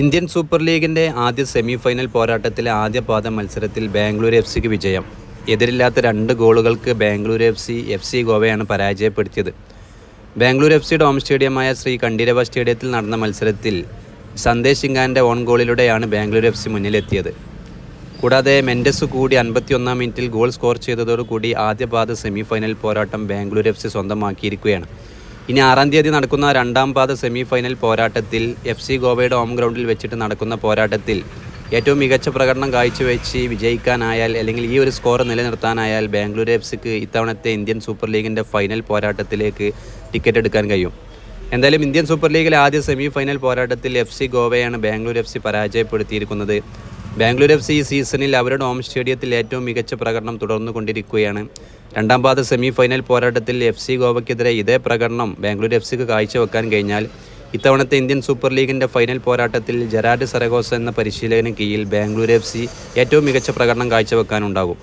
Indian super ലീഗിൻ്റെ ആദ്യ semi final പോരാട്ടത്തിലെ ആദ്യ പാദ മത്സരത്തിൽ ബാംഗ്ലൂർ എഫ് വിജയം. എതിരില്ലാത്ത 2 ഗോളുകൾക്ക് ബാംഗ്ലൂർ എഫ് സി ഗോവയാണ് പരാജയപ്പെടുത്തിയത്. ബാംഗ്ലൂർ എഫ് ഹോം സ്റ്റേഡിയമായ ശ്രീ കണ്ഠീരവ സ്റ്റേഡിയത്തിൽ നടന്ന മത്സരത്തിൽ സന്ദേശ് സിംഗാൻ്റെ ഓൺ ഗോളിലൂടെയാണ് ബാംഗ്ലൂർ എഫ് മുന്നിലെത്തിയത്. കൂടാതെ മെൻഡസ് കൂടി 51-ാം മിനിറ്റിൽ ഗോൾ സ്കോർ ചെയ്തതോടുകൂടി ആദ്യ പാദ സെമി ഫൈനൽ പോരാട്ടം ബാംഗ്ലൂർ എഫ് സ്വന്തമാക്കിയിരിക്കുകയാണ്. ഇനി 6-ാം തീയതി നടക്കുന്ന 2-ാം പാദ സെമി ഫൈനൽ പോരാട്ടത്തിൽ എഫ് ഗോവയുടെ ഹോം ഗ്രൗണ്ടിൽ വെച്ചിട്ട് നടക്കുന്ന പോരാട്ടത്തിൽ ഏറ്റവും മികച്ച പ്രകടനം കാഴ്ചവെച്ച് വിജയിക്കാനായാൽ അല്ലെങ്കിൽ ഈ ഒരു സ്കോർ നിലനിർത്താനായാൽ ബാംഗ്ലൂർ എഫ് ഇത്തവണത്തെ ഇന്ത്യൻ സൂപ്പർ ലീഗിൻ്റെ ഫൈനൽ പോരാട്ടത്തിലേക്ക് ടിക്കറ്റ് എടുക്കാൻ കഴിയും. എന്തായാലും ഇന്ത്യൻ സൂപ്പർ ലീഗിലെ ആദ്യ സെമി ഫൈനൽ പോരാട്ടത്തിൽ എഫ് ഗോവയാണ് ബാംഗ്ലൂർ എഫ് പരാജയപ്പെടുത്തിയിരിക്കുന്നത്. ബാംഗ്ലൂർ എഫ് ഈ സീസണിൽ അവരുടെ ഹോം സ്റ്റേഡിയത്തിൽ ഏറ്റവും മികച്ച പ്രകടനം തുടർന്നുകൊണ്ടിരിക്കുകയാണ്. 2-ാം പാദ സെമി ഫൈനൽ പോരാട്ടത്തിൽ എഫ് ഗോവയ്ക്കെതിരെ ഇതേ പ്രകടനം ബാംഗ്ലൂർ എഫ് കാഴ്ചവെക്കാൻ കഴിഞ്ഞാൽ ഇത്തവണത്തെ ഇന്ത്യൻ സൂപ്പർ ലീഗിൻ്റെ ഫൈനൽ പോരാട്ടത്തിൽ ജെറാർഡ് സരഗോസ എന്ന പരിശീലകന് കീഴിൽ ബാംഗ്ലൂർ എഫ് ഏറ്റവും മികച്ച പ്രകടനം കാഴ്ചവെക്കാനുണ്ടാകും.